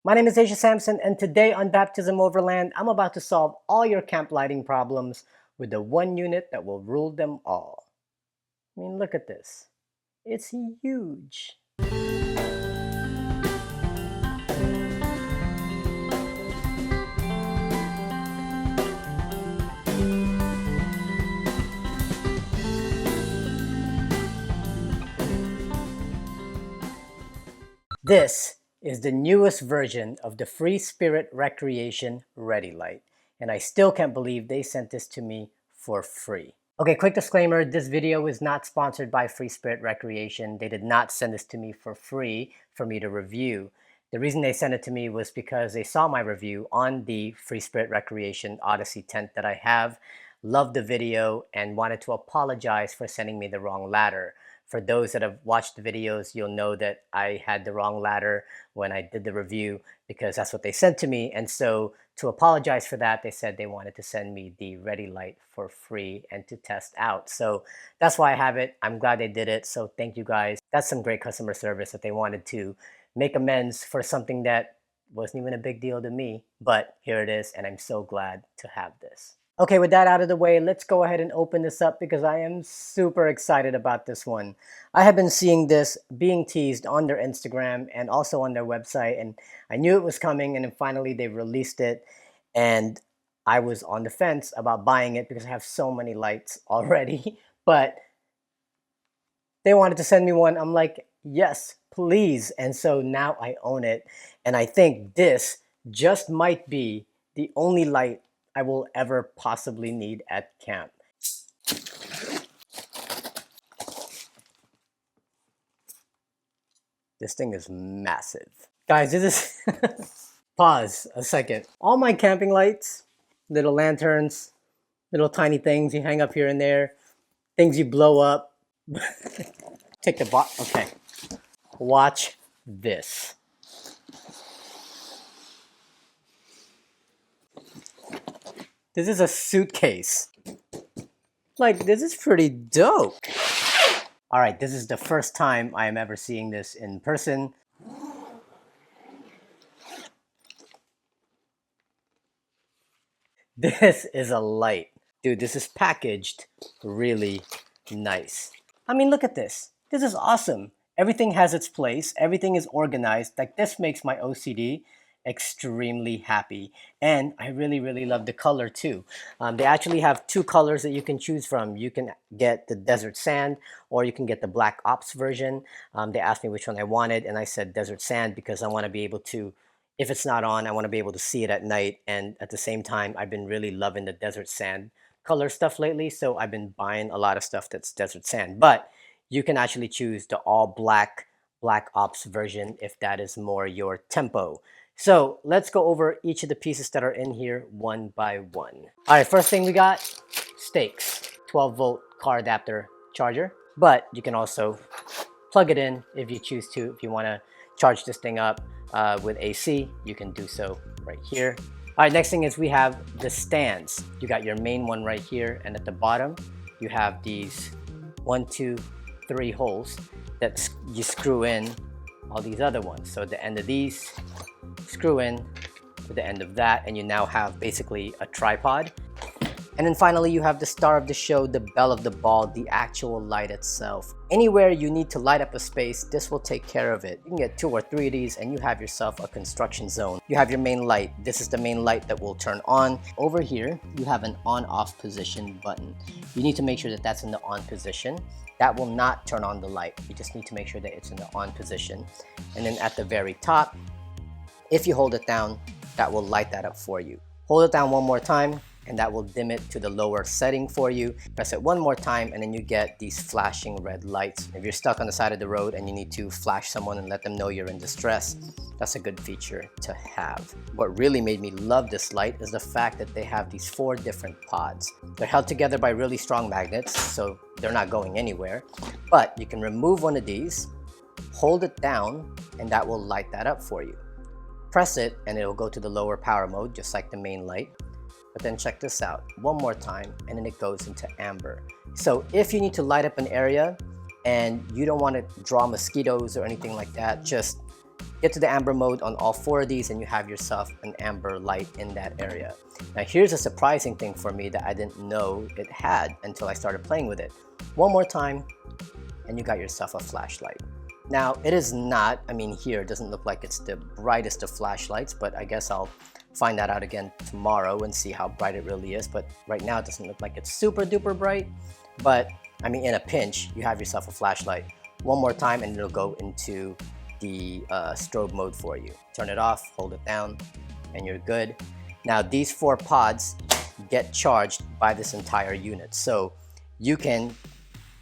My name is Asia Sampson, and today on Baptism Overland, I'm about to solve all your camp lighting problems with the one unit that will rule them all. I mean, look at this. It's huge. This is the newest version of the FreeSpirit Recreation ReadyLight, and I still can't believe they sent this to me for free. Okay, quick disclaimer, this video is not sponsored by FreeSpirit Recreation. They did not send this to me for free for me to review. The reason they sent it to me was because they saw my review on the FreeSpirit Recreation Odyssey tent that I have, loved the video, and wanted to apologize for sending me the wrong ladder. For those that have watched the videos, you'll know that I had the wrong ladder when I did the review because that's what they sent to me. And so to apologize for that, they said they wanted to send me the ReadyLight for free and to test out. So that's why I have it. I'm glad they did it. So thank you guys. That's some great customer service that they wanted to make amends for something that wasn't even a big deal to me. But here it is, and I'm so glad to have this. Okay, with that out of the way, let's go ahead and open this up because I am super excited about this one. I have been seeing this being teased on their Instagram and also on their website, and I knew it was coming, and then finally they released it, and I was on the fence about buying it because I have so many lights already, but they wanted to send me one. I'm like, yes, please. And so now I own it, and I think this just might be the only light I will ever possibly need at camp. This thing is massive. Guys, this is... Pause a second. All my camping lights, little lanterns, little tiny things you hang up here and there, things you blow up. Take the box. Okay. Watch this. This is a suitcase. Like, this is pretty dope. All right, this is the first time I am ever seeing this in person. This is a light. Dude, this is packaged really nice. I mean, look at this. This is awesome. Everything has its place. Everything is organized. Like, this makes my OCD extremely happy, and I really love the color too. They actually have two colors that you can choose from. You can get the desert sand, or you can get the black ops version. They asked me which one I wanted, and I said desert sand because I want to be able to, if it's not on, I want to be able to see it at night. And at the same time, I've been really loving the desert sand color stuff lately, so I've been buying a lot of stuff that's desert sand. But you can actually choose the all black ops version if that is more your tempo. So let's go over each of the pieces that are in here one by one. All right, first thing we got, stakes, 12-volt car adapter charger, but you can also plug it in if you choose to. If you want to charge this thing up with AC, you can do so right here. All right, next thing is we have the stands. You got your main one right here, and at the bottom, you have these 1, 2, 3 holes that you screw in all these other ones. So at the end of these, screw in to the end of that, and you now have basically a tripod. And then finally, you have the star of the show, the belle of the ball, the actual light itself. Anywhere you need to light up a space, this will take care of it. You can get 2 or 3 of these and you have yourself a construction zone. You have your main light. This is the main light that will turn on. Over here, you have an on-off position button. You need to make sure that that's in the on position. That will not turn on the light. You just need to make sure that it's in the on position. And then at the very top, if you hold it down, that will light that up for you. Hold it down one more time, and that will dim it to the lower setting for you. Press it one more time, and then you get these flashing red lights. If you're stuck on the side of the road and you need to flash someone and let them know you're in distress, that's a good feature to have. What really made me love this light is the fact that they have these 4 different pods. They're held together by really strong magnets, so they're not going anywhere. But you can remove one of these, hold it down, and that will light that up for you. Press it and it'll go to the lower power mode, just like the main light. But then check this out, one more time, and then it goes into amber. So if you need to light up an area and you don't want to draw mosquitoes or anything like that, just Get to the amber mode on all 4 of these and you have yourself an amber light in that area. Now here's a surprising thing for me that I didn't know it had until I started playing with it. One more time and you got yourself a flashlight. Now it is not, I mean here it doesn't look like it's the brightest of flashlights, but I guess I'll find that out again tomorrow and see how bright it really is. But right now it doesn't look like it's super duper bright, but I mean in a pinch you have yourself a flashlight. One more time and it'll go into the strobe mode for you. Turn it off, hold it down, and you're good. Now these 4 pods get charged by this entire unit. So you can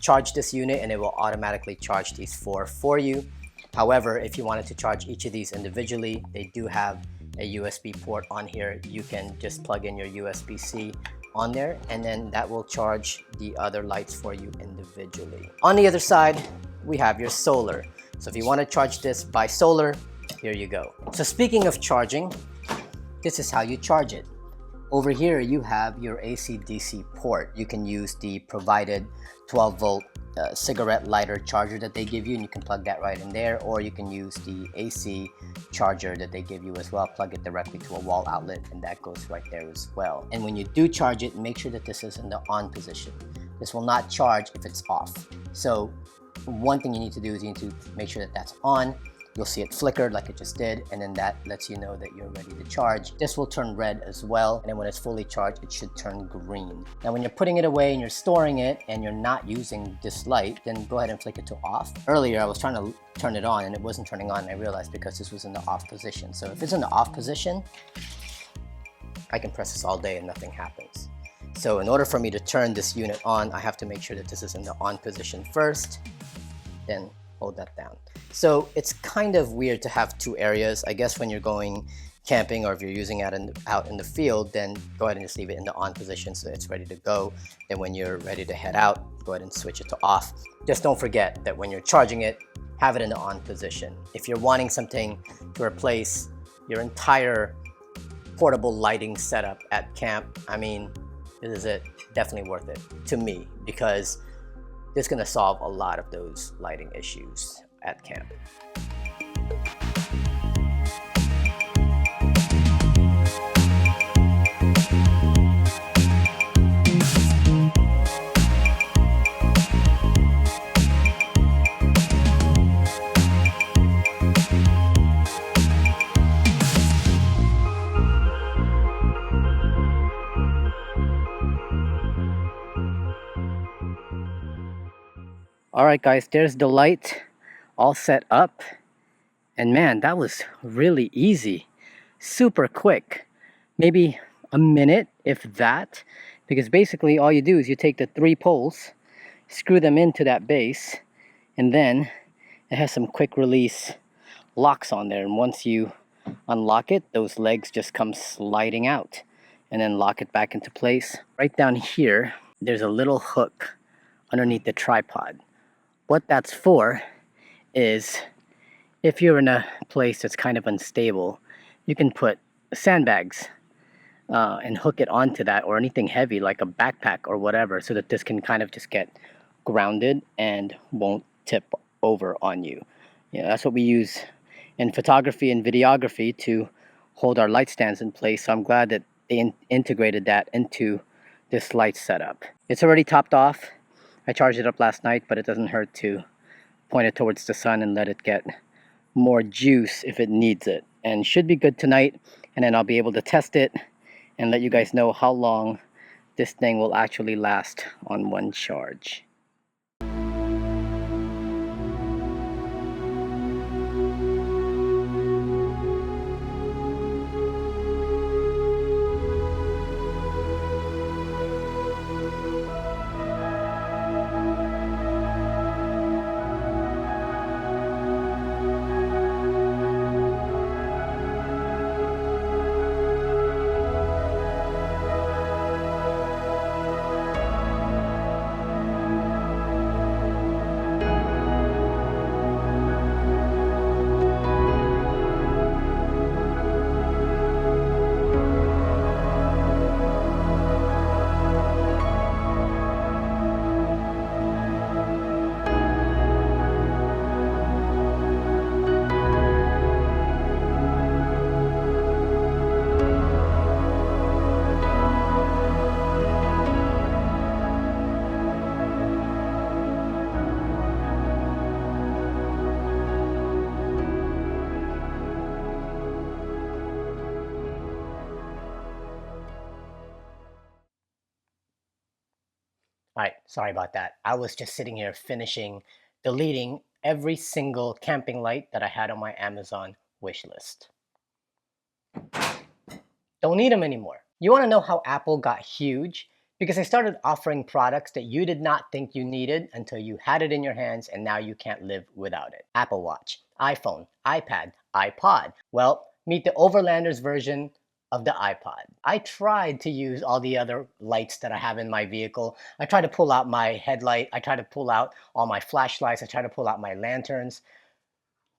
charge this unit and it will automatically charge these 4 for you. However, if you wanted to charge each of these individually, they do have a USB port on here. You can just plug in your USB-C on there and then that will charge the other lights for you individually. On the other side, we have your solar. So if you want to charge this by solar, here you go. So speaking of charging, this is how you charge it. Over here you have your AC/DC port. You can use the provided 12 volt cigarette lighter charger that they give you and you can plug that right in there, or you can use the AC charger that they give you as well. Plug it directly to a wall outlet and that goes right there as well. And when you do charge it, make sure that this is in the on position. This will not charge if it's off. So one thing you need to do is you need to make sure that that's on. You'll see it flickered like it just did, and then that lets you know that you're ready to charge. This will turn red as well, and then when it's fully charged, it should turn green. Now when you're putting it away and you're storing it and you're not using this light, then go ahead and flick it to off. Earlier I was trying to turn it on and it wasn't turning on, and I realized because this was in the off position. So if it's in the off position, I can press this all day and nothing happens. So in order for me to turn this unit on, I have to make sure that this is in the on position first, then hold that down. So it's kind of weird to have 2 areas. I guess when you're going camping or if you're using it out in the field, then go ahead and just leave it in the on position so it's ready to go. Then when you're ready to head out, go ahead and switch it to off. Just don't forget that when you're charging it, have it in the on position. If you're wanting something to replace your entire portable lighting setup at camp, I mean, this is it. Definitely worth it to me, because it's going to solve a lot of those lighting issues at camp. All right, guys, there's the light all set up. And man, that was really easy. Super quick. Maybe a minute, if that. Because basically all you do is you take the 3 poles, screw them into that base, and then it has some quick release locks on there. And once you unlock it, those legs just come sliding out. And then lock it back into place. Right down here, there's a little hook underneath the tripod. What that's for is if you're in a place that's kind of unstable, you can put sandbags and hook it onto that, or anything heavy like a backpack or whatever, so that this can kind of just get grounded and won't tip over on you. That's what we use in photography and videography to hold our light stands in place. So I'm glad that they integrated that into this light setup. It's already topped off. I charged it up last night, but it doesn't hurt to point it towards the sun and let it get more juice if it needs it. And should be good tonight, and then I'll be able to test it and let you guys know how long this thing will actually last on one charge. All right, sorry about that. I was just sitting here finishing deleting every single camping light that I had on my Amazon wish list. Don't need them anymore. You want to know how Apple got huge? Because they started offering products that you did not think you needed until you had it in your hands and now you can't live without it. Apple Watch, iPhone, iPad, iPod. Well, meet the Overlanders version of the iPod. I tried to use all the other lights that I have in my vehicle. I tried to pull out my headlight. I tried to pull out all my flashlights. I tried to pull out my lanterns.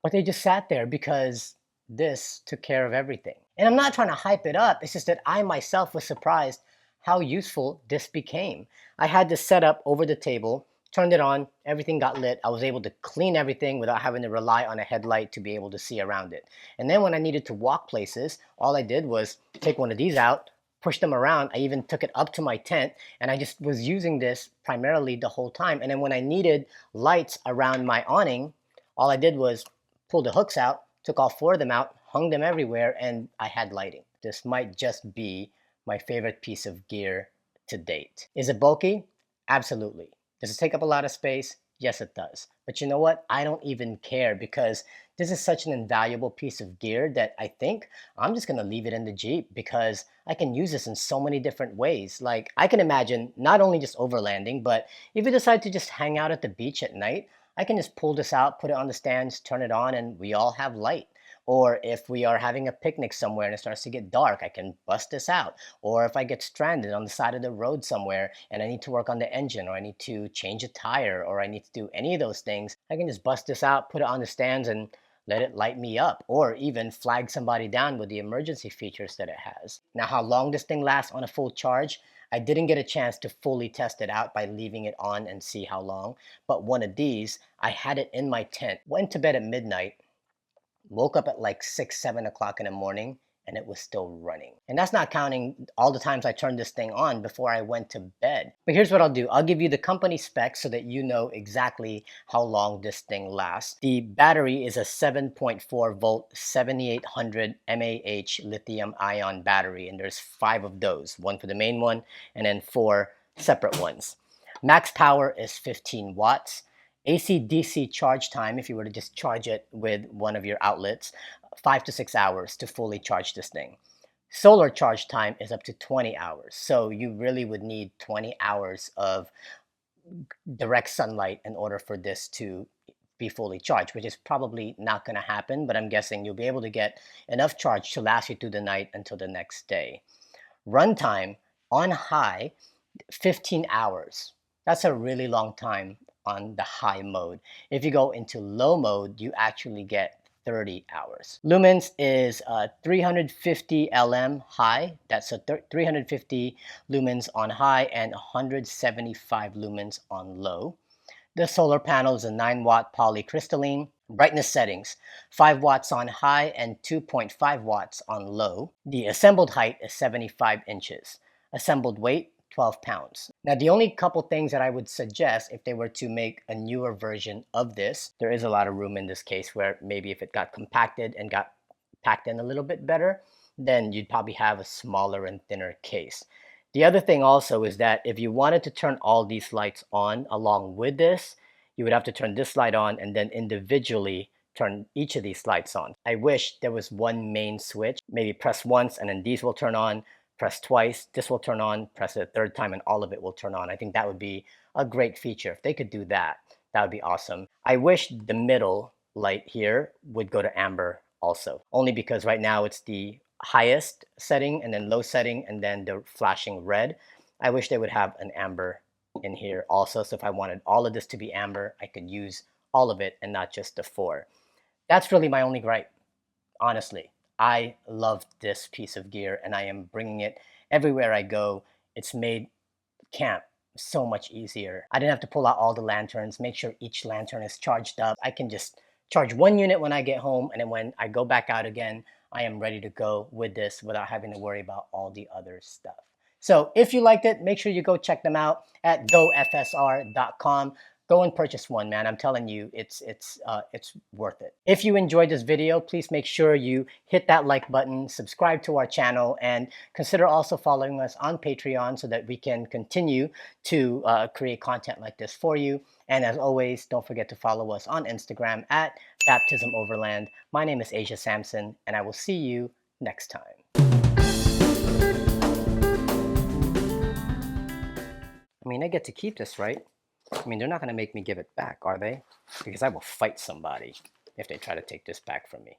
But they just sat there because this took care of everything. And I'm not trying to hype it up. It's just that I myself was surprised how useful this became. I had this set up over the table, turned it on, everything got lit. I was able to clean everything without having to rely on a headlight to be able to see around it. And then when I needed to walk places, all I did was take one of these out, push them around. I even took it up to my tent, and I just was using this primarily the whole time. And then when I needed lights around my awning, all I did was pull the hooks out, took all four of them out, hung them everywhere, and I had lighting. This might just be my favorite piece of gear to date. Is it bulky? Absolutely. Does it take up a lot of space? Yes, it does. But you know what? I don't even care because this is such an invaluable piece of gear that I think I'm just gonna leave it in the Jeep because I can use this in so many different ways. Like I can imagine not only just overlanding, but if you decide to just hang out at the beach at night, I can just pull this out, put it on the stands, turn it on, and we all have light. Or if we are having a picnic somewhere and it starts to get dark, I can bust this out. Or if I get stranded on the side of the road somewhere and I need to work on the engine, or I need to change a tire, or I need to do any of those things, I can just bust this out, put it on the stands, and let it light me up, or even flag somebody down with the emergency features that it has. Now, how long this thing lasts on a full charge, I didn't get a chance to fully test it out by leaving it on and see how long, but one of these, I had it in my tent, went to bed at midnight, woke up at like 6, 7 o'clock in the morning, and it was still running. And that's not counting all the times I turned this thing on before I went to bed. But here's what I'll do. I'll give you the company specs so that you know exactly how long this thing lasts. The battery is a 7.4 volt, 7800 mAh lithium ion battery, and there's 5 of those, one for the main one, and then 4 separate ones. Max power is 15 watts. AC/DC charge time, if you were to just charge it with one of your outlets, 5 to 6 hours to fully charge this thing. Solar charge time is up to 20 hours. So you really would need 20 hours of direct sunlight in order for this to be fully charged, which is probably not going to happen, but I'm guessing you'll be able to get enough charge to last you through the night until the next day. Runtime on high, 15 hours. That's a really long time on the high mode. If you go into low mode, you actually get 30 hours. Lumens is 350 LM high. That's a 350 lumens on high and 175 lumens on low. The solar panel is a 9-watt polycrystalline. Brightness settings, 5 watts on high and 2.5 watts on low. The assembled height is 75 inches. Assembled weight, 12 pounds. Now, the only couple things that I would suggest if they were to make a newer version of this, there is a lot of room in this case where maybe if it got compacted and got packed in a little bit better, then you'd probably have a smaller and thinner case. The other thing also is that if you wanted to turn all these lights on along with this, you would have to turn this light on and then individually turn each of these lights on. I wish there was one main switch, maybe press once and then these will turn on, press twice, this will turn on, press it a third time, and all of it will turn on. I think that would be a great feature. If they could do that, that would be awesome. I wish the middle light here would go to amber also, only because right now it's the highest setting and then low setting and then the flashing red. I wish they would have an amber in here also. So if I wanted all of this to be amber, I could use all of it and not just the 4. That's really my only gripe, honestly. I love this piece of gear and I am bringing it everywhere I go. It's made camp so much easier. I didn't have to pull out all the lanterns, make sure each lantern is charged up. I can just charge one unit when I get home, and then when I go back out again, I am ready to go with this without having to worry about all the other stuff. So if you liked it, make sure you go check them out at gofsr.com. Go and purchase one, man. I'm telling you, it's worth it. If you enjoyed this video, please make sure you hit that like button, subscribe to our channel, and consider also following us on Patreon so that we can continue to create content like this for you. And as always, don't forget to follow us on Instagram at Baptism Overland. My name is Asia Sampson, and I will see you next time. I mean, I get to keep this, right? I mean, they're not going to make me give it back, are they? Because I will fight somebody if they try to take this back from me.